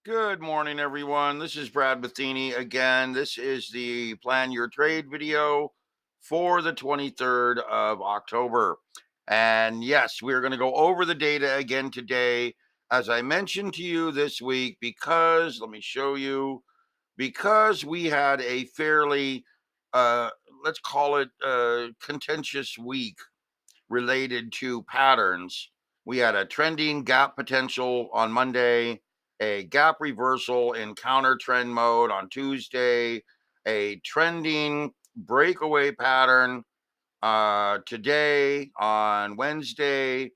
Good morning, everyone. This is Brad Matheny again. This is the Plan Your Trade video for the 23rd of October. And yes, we're going to go over the data again today, as I mentioned to you this week, because let me show you, because we had a fairly, uh, let's call it contentious week related to patterns. We had a trending gap potential on Monday, a gap reversal in counter trend mode on Tuesday, a trending breakaway pattern today on Wednesday,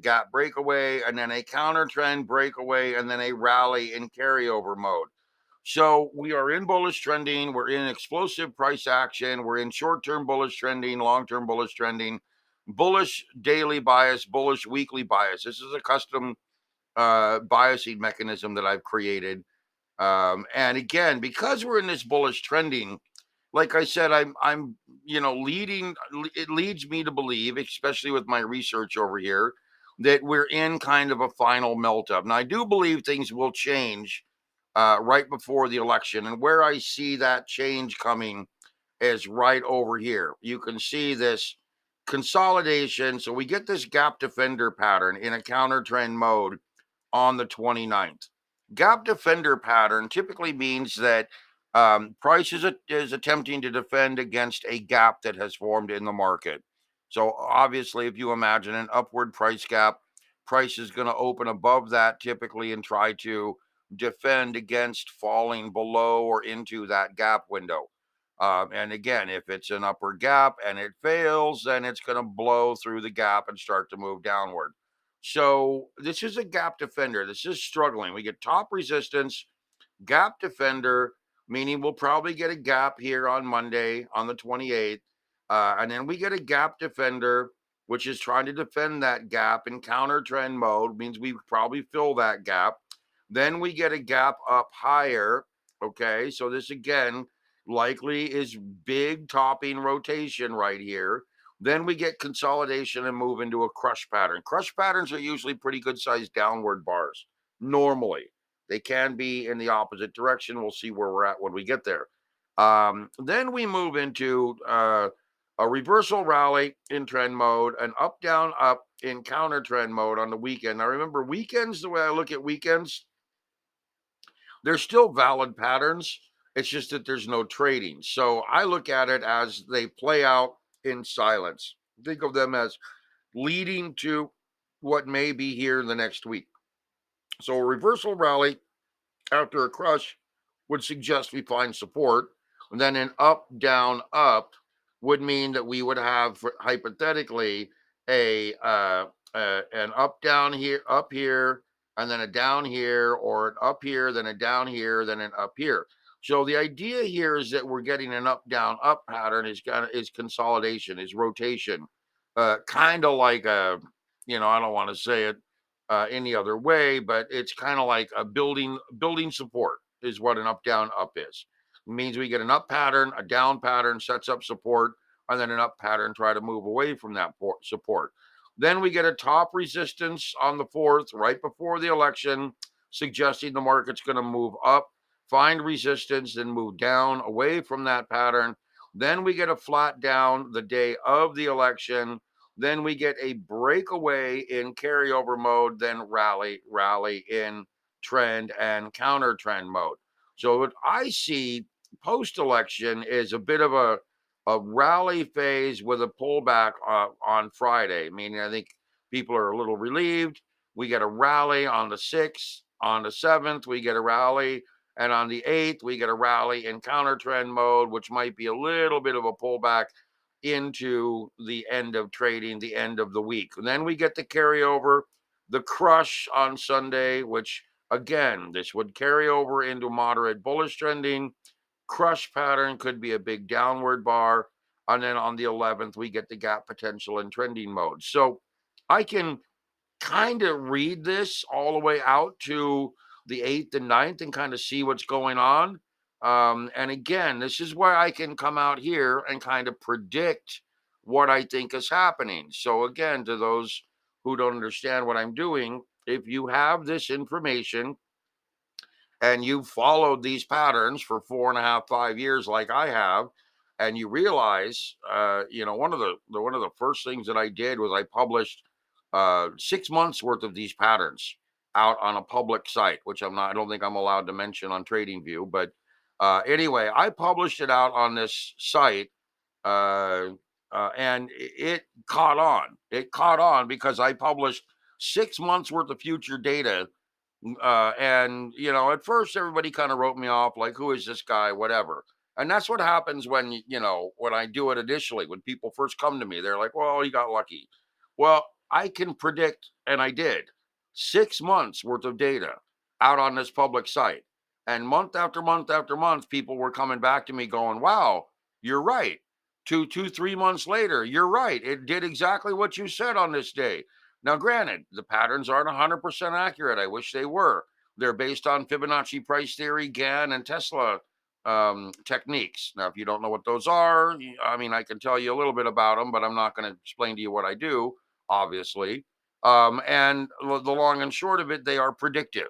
gap breakaway, and then a counter trend breakaway, and then a rally in carryover mode. So we are in bullish trending. We're in explosive price action. We're in short-term bullish trending, long-term bullish trending, bullish daily bias, bullish weekly bias. This is a custom biasing mechanism that I've created. And again, because we're in this bullish trending, like I said, I'm leading. It leads me to believe, especially with my research over here, that we're in kind of a final melt up. Now I do believe things will change right before the election, and where I see that change coming is right over here. You can see this consolidation. So we get this gap defender pattern in a counter trend mode on the 29th. Gap defender pattern typically means that price is attempting to defend against a gap that has formed in the market. So obviously, if you imagine an upward price gap, price is going to open above that typically and try to defend against falling below or into that gap window. And again, if it's an upward gap and it fails, then it's going to blow through the gap and start to move downward. So this is a gap defender. This is struggling. We get top resistance, gap defender, meaning we'll probably get a gap here on Monday on the 28th. And then we get a gap defender, which is trying to defend that gap in counter trend mode, means we probably fill that gap. Then we get a gap up higher. Okay. So this again likely is big topping rotation right here. Then we get consolidation and move into a crush pattern. Crush patterns are usually pretty good sized downward bars normally. They can be in the opposite direction. We'll see where we're at when we get there. Then we move into a reversal rally in trend mode, an up, down, up in counter trend mode on the weekend. Now, remember, weekends, the way I look at weekends, they're still valid patterns. It's just that there's no trading. So I look at it as they play out in silence. Think of them as leading to what may be here in the next week. So a reversal rally after a crush would suggest we find support. And then an up, down, up would mean that we would have hypothetically a an up here, and then a down here, or an up here, then a down here, then an up here. So the idea here is that we're getting an up, down, up pattern is consolidation, is rotation, kind of like I don't want to say it any other way, but it's kind of like a building support is what an up down up is. It means we get an up pattern, a down pattern sets up support, and then an up pattern try to move away from that support. Then we get a top resistance on the 4th, right before the election, suggesting the market's going to move up, find resistance, then move down away from that pattern. Then we get a flat down the day of the election. Then we get a breakaway in carryover mode, then rally in trend and counter trend mode. So what I see post election is a bit of a rally phase with a pullback on Friday, meaning I think people are a little relieved. We get a rally on the 6th, on the 7th, we get a rally, and on the 8th, we get a rally in counter trend mode, which might be a little bit of a pullback into the end of trading, the end of the week. And then we get the carryover, the crush on Sunday, which again, this would carry over into moderate bullish trending. Crush pattern could be a big downward bar. And then on the 11th, we get the gap potential in trending mode. So I can kind of read this all the way out to the 8th and 9th and kind of see what's going on. And again, this is where I can come out here and kind of predict what I think is happening. So, again, to those who don't understand what I'm doing, if you have this information and you followed these patterns for 4.5, 5 years like I have, and you realize, one of the first things that I did was I published 6 months worth of these patterns out on a public site, which I don't think I'm allowed to mention on TradingView, but anyway, I published it out on this site, uh, and it caught on. It caught on because I published 6 months worth of future data, and at first everybody kind of wrote me off like, who is this guy, whatever. And that's what happens when when I do it initially. When people first come to me, they're like, well, you got lucky. Well, I can predict, and I did, 6 months worth of data out on this public site, and month after month after month people were coming back to me going, wow, you're right. 3 months later, you're right, it did exactly what you said on this day. Now, granted, the patterns aren't 100% accurate. I wish they were. They're based on Fibonacci price theory, Gann, and Tesla techniques. Now, if you don't know what those are, I mean, I can tell you a little bit about them, but I'm not going to explain to you what I do, obviously. And the long and short of it, they are predictive.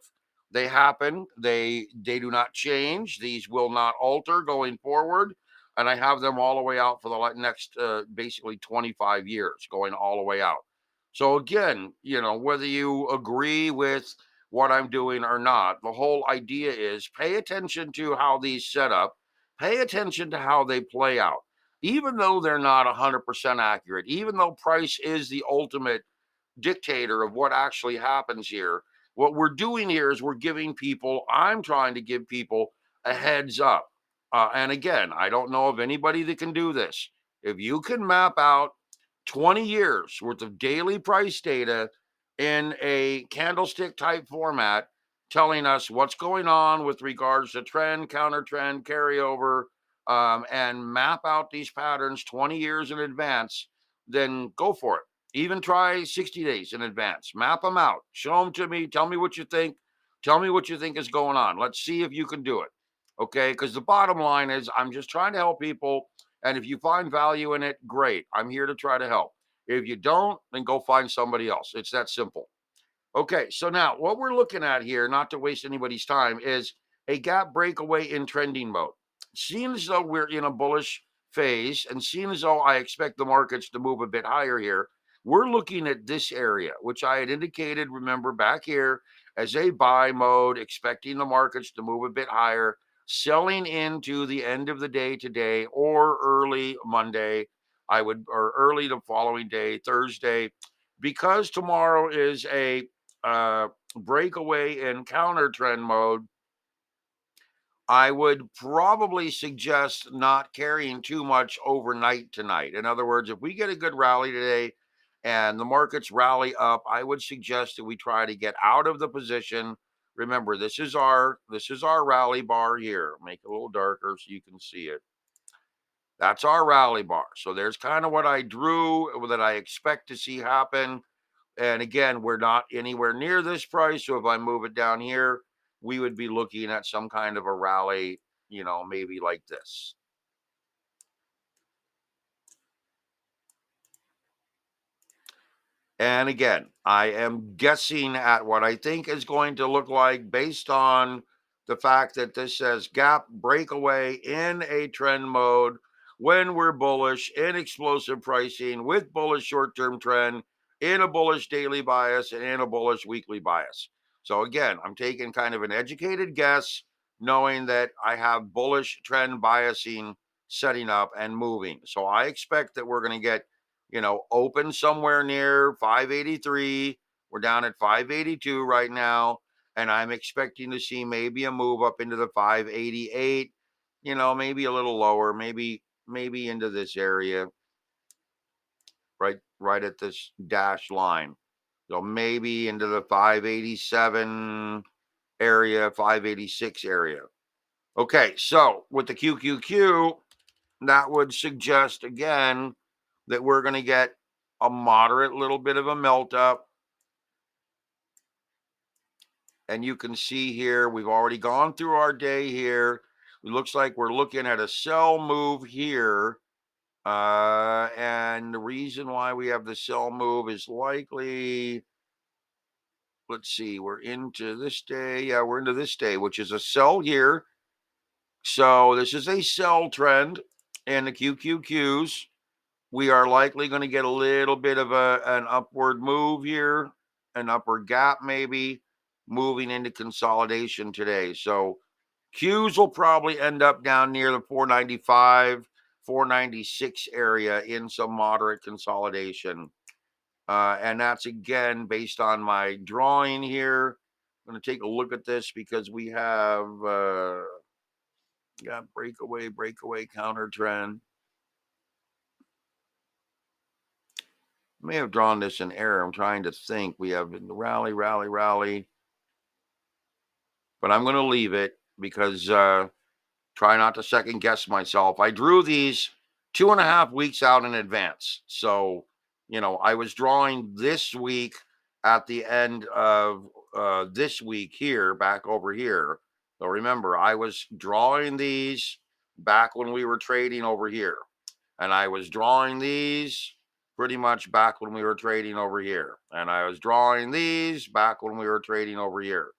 They happen. They do not change. These will not alter going forward. And I have them all the way out for the next basically 25 years, going all the way out. So again, whether you agree with what I'm doing or not, the whole idea is pay attention to how these set up, pay attention to how they play out. Even though they're not 100% accurate, even though price is the ultimate dictator of what actually happens here, what we're doing here is I'm trying to give people a heads up. And again, I don't know of anybody that can do this. If you can map out 20 years worth of daily price data in a candlestick type format, telling us what's going on with regards to trend, counter trend, carryover, and map out these patterns 20 years in advance, then go for it. Even try 60 days in advance. Map them out. Show them to me. Tell me what you think. Tell me what you think is going on. Let's see if you can do it. Okay. Because the bottom line is, I'm just trying to help people. And if you find value in it, great. I'm here to try to help. If you don't, then go find somebody else. It's that simple. Okay, so now what we're looking at here, not to waste anybody's time, is a gap breakaway in trending mode. Seeing as though we're in a bullish phase, and seeing as though I expect the markets to move a bit higher here, we're looking at this area, which I had indicated, remember, back here as a buy mode, expecting the markets to move a bit higher, selling into the end of the day today or early Monday. Or early the following day, Thursday, because tomorrow is a uh, breakaway in counter trend mode. I would probably suggest not carrying too much overnight tonight. In other words, if we get a good rally today and the markets rally up, I would suggest that we try to get out of the position. Remember, this is our rally bar here. Make it a little darker so you can see it. That's our rally bar. So there's kind of what I drew that I expect to see happen. And again, we're not anywhere near this price. So if I move it down here, we would be looking at some kind of a rally, maybe like this. And again, I am guessing at what I think is going to look like based on the fact that this says gap breakaway in a trend mode when we're bullish in explosive pricing with bullish short-term trend in a bullish daily bias and in a bullish weekly bias. So again, I'm taking kind of an educated guess, knowing that I have bullish trend biasing setting up and moving. So I expect that we're going to get open somewhere near 583. We're down at 582 right now, and I'm expecting to see maybe a move up into the 588. Maybe a little lower, maybe into this area, right at this dash line. So maybe into the 587 area, 586 area. Okay, so with the QQQ, that would suggest again that we're going to get a moderate little bit of a melt up. And you can see here, we've already gone through our day here. It looks like we're looking at a sell move here. And the reason why we have the sell move is likely let's see, we're into this day. Yeah, we're into this day, which is a sell here. So this is a sell trend in the QQQs. We are likely going to get a little bit of an upward move here, an upward gap maybe, moving into consolidation today. So Qs will probably end up down near the 495, 496 area in some moderate consolidation. And that's again based on my drawing here. I'm going to take a look at this because we have got breakaway counter trend. May have drawn this in error. I'm trying to think. We have rally, but I'm going to leave it because try not to second guess myself. I drew these 2.5 weeks out in advance. So, I was drawing this week at the end of this week here, back over here. So remember, I was drawing these back when we were trading over here. And I was drawing these pretty much back when we were trading over here. And I was drawing these back when we were trading over here.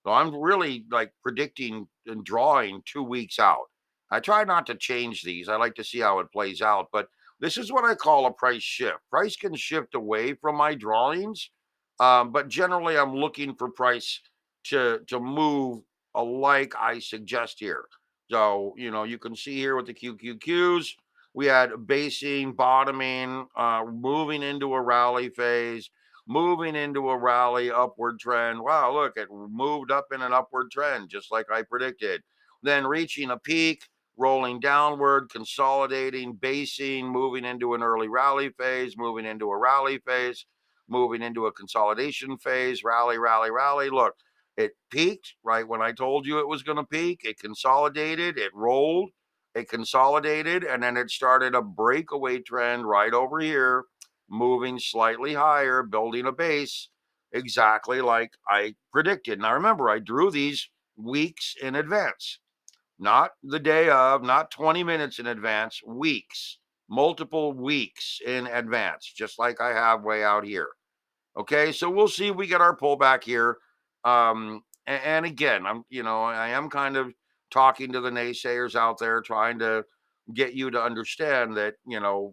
So I'm really like predicting and drawing 2 weeks out. I try not to change these. I like to see how it plays out. But this is what I call a price shift. Price can shift away from my drawings. But generally, I'm looking for price to move like I suggest here. So, you can see here with the QQQs, we had basing, bottoming, moving into a rally phase, moving into a rally upward trend. Wow, look, it moved up in an upward trend, just like I predicted. Then reaching a peak, rolling downward, consolidating, basing, moving into an early rally phase, moving into a rally phase, moving into a consolidation phase, rally, rally, rally. Look, it peaked right when I told you it was going to peak. It consolidated, it rolled, it consolidated, and then it started a breakaway trend right over here, moving slightly higher, building a base, exactly like I predicted. Now remember, I drew these weeks in advance, not the day of, not 20 minutes in advance, weeks, multiple weeks in advance, just like I have way out here. Okay, so we'll see if we get our pullback here. And again, I am kind of talking to the naysayers out there, trying to get you to understand that,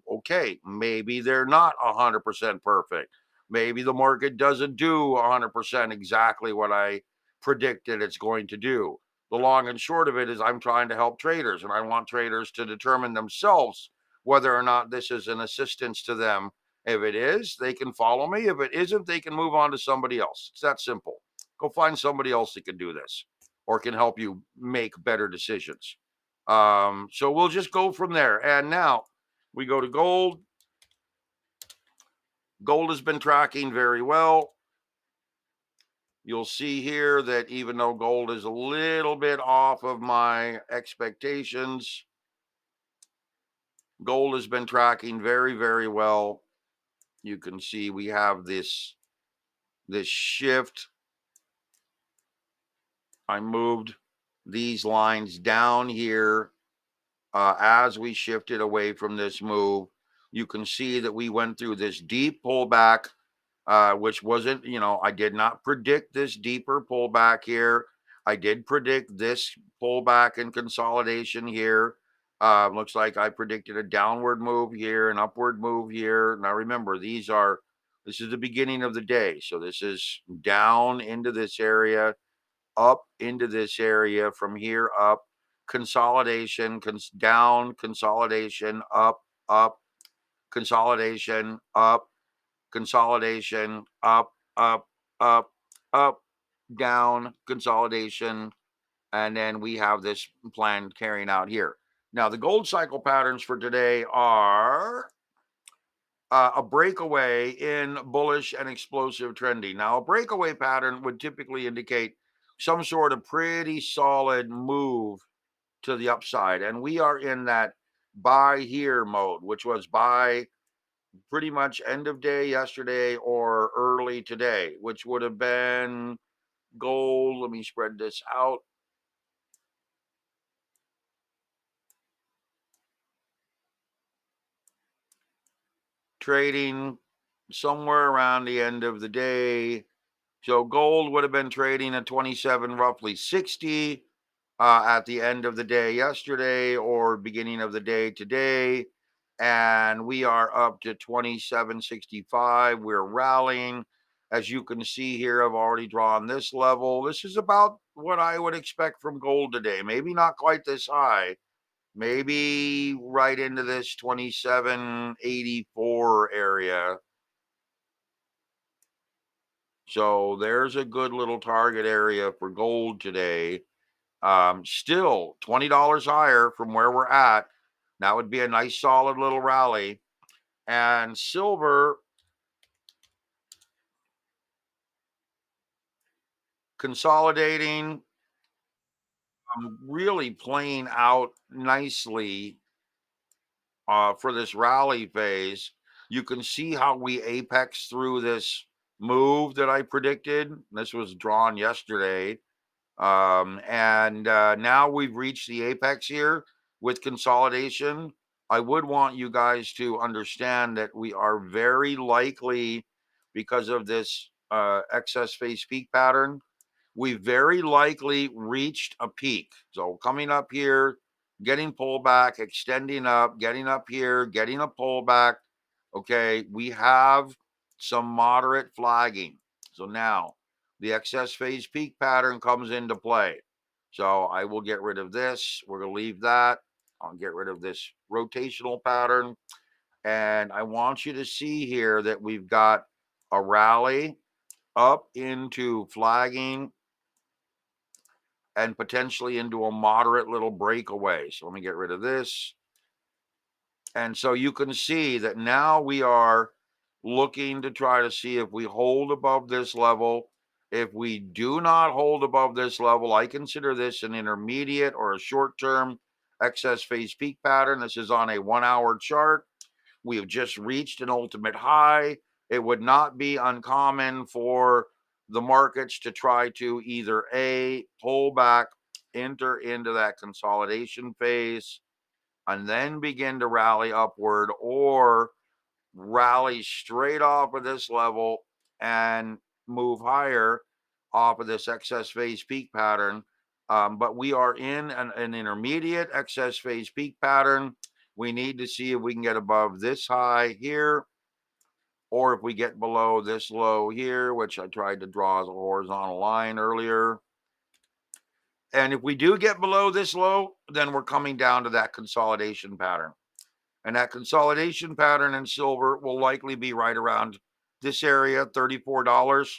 okay, maybe they're not 100% perfect. Maybe the market doesn't do 100% exactly what I predicted it's going to do. The long and short of it is I'm trying to help traders, and I want traders to determine themselves whether or not this is an assistance to them. If it is, they can follow me. If it isn't, they can move on to somebody else. It's that simple. Go find somebody else that can do this or can help you make better decisions. So we'll just go from there. And now we go to gold. Gold has been tracking very well. You'll see here that even though gold is a little bit off of my expectations, gold has been tracking very, very well. You can see we have this shift. I moved these lines down here as we shifted away from this move. You can see that we went through this deep pullback, which wasn't, I did not predict this deeper pullback here. I did predict this pullback and consolidation here. Looks like I predicted a downward move here, an upward move here. Now remember, this is the beginning of the day. So this is down into this area, up into this area, from here up, consolidation, down, consolidation, up, consolidation, up, consolidation, up, up, down, consolidation, and then we have this plan carrying out here. Now, the gold cycle patterns for today are a breakaway in bullish and explosive trending. Now, a breakaway pattern would typically indicate some sort of pretty solid move to the upside. And we are in that buy here mode, which was buy pretty much end of day yesterday or early today, which would have been gold. Let me spread this out. Trading somewhere around the end of the day So gold would have been trading at 27 roughly 60 at the end of the day yesterday or beginning of the day today. And we are up to 27.65. We're rallying. As you can see here, I've already drawn this level. This is about what I would expect from gold today. Maybe not quite this high. Maybe right into this 27.84 area. So there's a good little target area for gold today. Still $20 higher from where we're at. That would be a nice solid little rally. And silver consolidating, really playing out nicely for this rally phase. You can see how we apex through this move that I predicted. This was drawn yesterday. And now we've reached the apex here with consolidation. I would want you guys to understand that we are very likely, because of this excess phase peak pattern, we very likely reached a peak. So coming up here, getting pullback, extending up, getting up here, getting a pullback. Okay, we have some moderate flagging. So now the excess phase peak pattern comes into play. So I will get rid of this. We're going to leave that. I'll get rid of this rotational pattern. And I want you to see here that we've got a rally up into flagging and potentially into a moderate little breakaway. So let me get rid of this. And so you can see that now we are looking to try to see if we hold above this level. If we do not hold above this level, I consider this an intermediate or a short-term excess phase peak pattern. This is on a 1-hour chart. We have just reached an ultimate high. It would not be uncommon for the markets to try to either A, pull back, enter into that consolidation phase, and then begin to rally upward, or rally straight off of this level and move higher off of this excess phase peak pattern. But we are in an intermediate excess phase peak pattern. We need to see if we can get above this high here, or if we get below this low here, which I tried to draw as a horizontal line earlier. And if we do get below this low, then we're coming down to that consolidation pattern. And that consolidation pattern in silver will likely be right around this area, $34.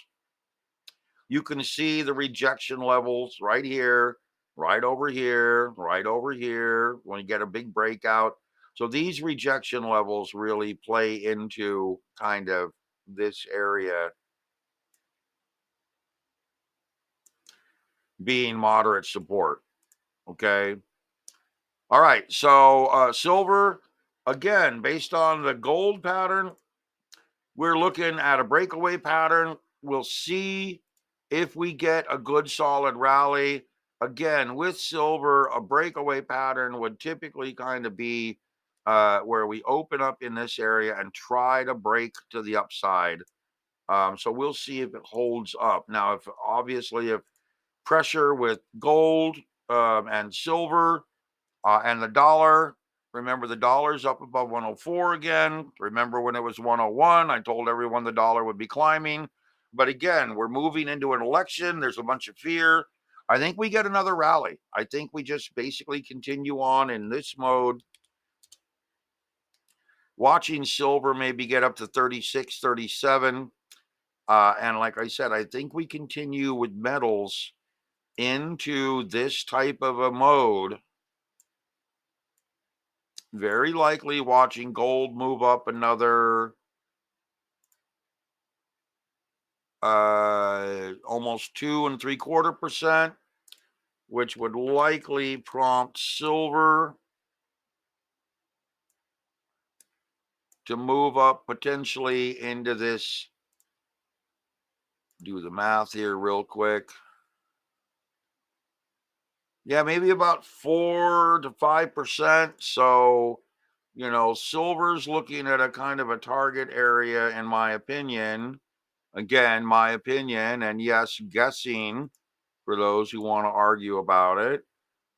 You can see the rejection levels right here, right over here, right over here when you get a big breakout. So these rejection levels really play into kind of this area being moderate support. Okay. All right. So silver, again, based on the gold pattern, we're looking at a breakaway pattern. We'll see if we get a good solid rally. Again, with silver, a breakaway pattern would typically kind of be where we open up in this area and try to break to the upside. So we'll see if it holds up. Now, if obviously if pressure with gold and silver and the dollar, remember the dollar's up above 104 again. Remember when it was 101, I told everyone the dollar would be climbing. But again, we're moving into an election. There's a bunch of fear. I think we get another rally. I think we just basically continue on in this mode, watching silver maybe get up to 36, 37. And like I said, I think we continue with metals into this type of a mode. Very likely watching gold move up another almost 2.75%, which would likely prompt silver to move up potentially into this. Do the math here real quick. Yeah, maybe about 4 to 5%. So, silver's looking at a kind of a target area, in my opinion, Again, my opinion, and yes, guessing for those who want to argue about it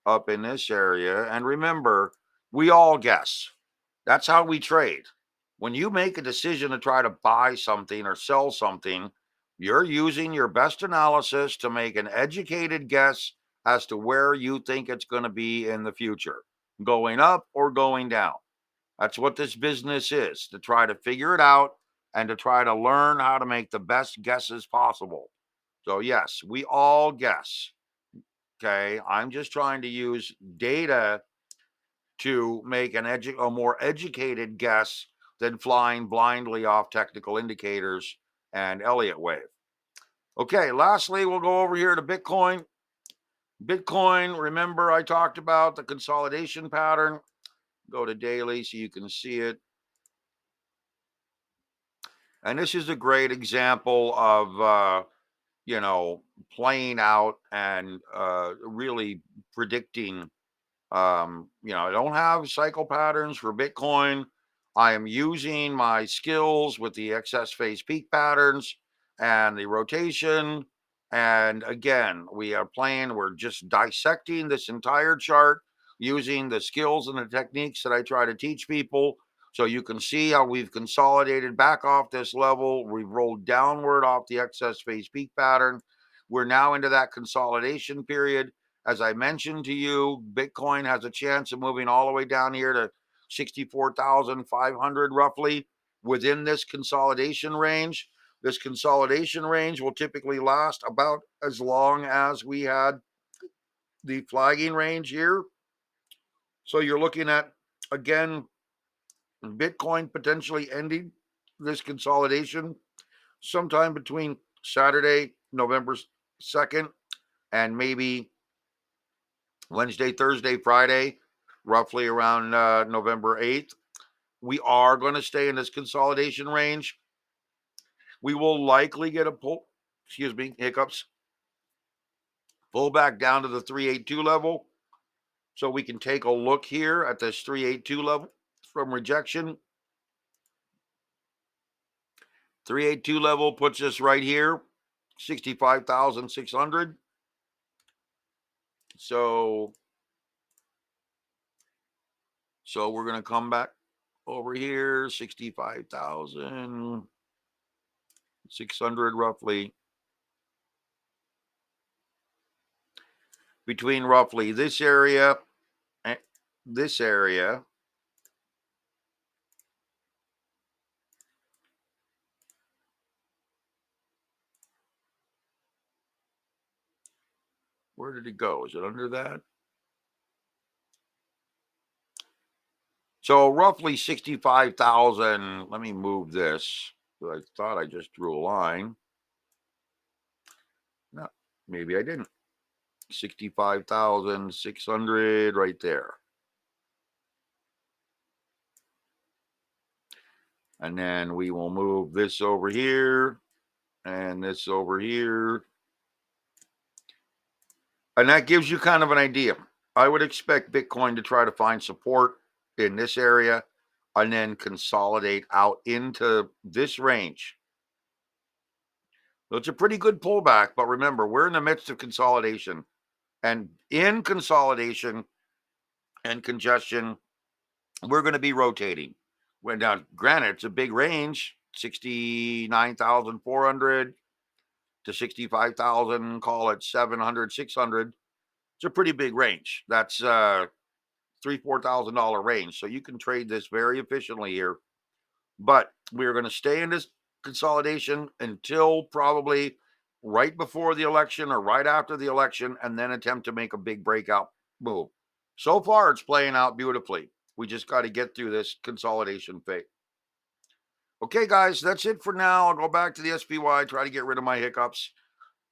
up in this area. And remember, we all guess. That's how we trade. When you make a decision to try to buy something or sell something, you're using your best analysis to make an educated guess as to where you think it's going to be in the future, going up or going down. That's what this business is, to try to figure it out and to try to learn how to make the best guesses possible. So, yes, we all guess. Okay. I'm just trying to use data to make a more educated guess than flying blindly off technical indicators and Elliott wave. Okay, lastly, we'll go over here to Bitcoin. Bitcoin, remember I talked about the consolidation pattern. Go to daily so you can see it. And this is a great example of, playing out and really predicting. I don't have cycle patterns for Bitcoin. I am using my skills with the excess phase peak patterns and the rotation. And again, we're just dissecting this entire chart using the skills and the techniques that I try to teach people. So you can see how we've consolidated back off this level. We've rolled downward off the excess phase peak pattern. We're now into that consolidation period. As I mentioned to you, Bitcoin has a chance of moving all the way down here to 64,500 roughly within this consolidation range. This consolidation range will typically last about as long as we had the flagging range here. So you're looking at, again, Bitcoin potentially ending this consolidation sometime between Saturday, November 2nd, and maybe Wednesday, Thursday, Friday, roughly around November 8th. We are going to stay in this consolidation range. We will likely get a hiccups, pull back down to the 382 level. So we can take a look here at this 382 level from rejection. 382 level puts us right here, 65,600. So we're going to come back over here, 65,600 roughly. Between roughly this area and this area. Where did it go? Is it under that? So roughly 65,000. Let me move this. I thought I just drew a line. No, maybe I didn't. 65,600 right there. And then we will move this over here and this over here. And that gives you kind of an idea. I would expect Bitcoin to try to find support in this area and then consolidate out into this range. So it's a pretty good pullback, but remember, we're in the midst of consolidation. And in consolidation and congestion, we're going to be rotating. Now, granted, it's a big range, 69,400 to 65,000, call it 700, 600. It's a pretty big range. That's $3,000-$4,000 range. So you can trade this very efficiently here. But we're going to stay in this consolidation until probably right before the election or right after the election, and then attempt to make a big breakout move. So far, it's playing out beautifully. We just got to get through this consolidation phase. Okay, guys, that's it for now. I'll go back to the SPY, try to get rid of my hiccups.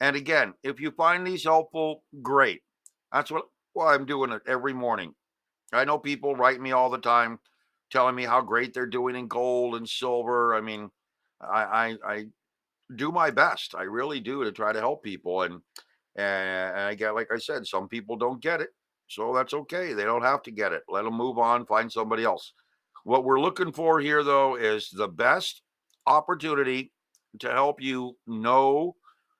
And again, if you find these helpful, great. That's why I'm doing it every morning. I know people write me all the time telling me how great they're doing in gold and silver. I mean, I do my best. I really do, to try to help people. And I get, like I said, some people don't get it. So that's okay. They don't have to get it. Let them move on, find somebody else. What we're looking for here, though, is the best opportunity to help you know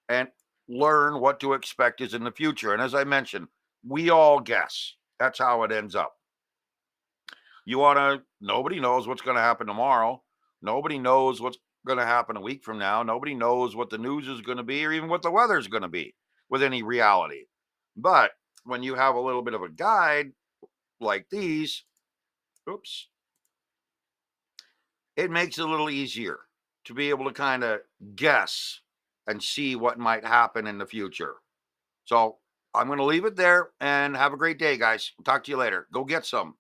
and learn what to expect is in the future. And as I mentioned, we all guess. That's how it ends up. Nobody knows what's going to happen tomorrow. Nobody knows what's going to happen a week from now. Nobody knows what the news is going to be or even what the weather is going to be with any reality. But when you have a little bit of a guide like these, oops, it makes it a little easier to be able to kind of guess and see what might happen in the future. So I'm going to leave it there and have a great day, guys. Talk to you later. Go get some.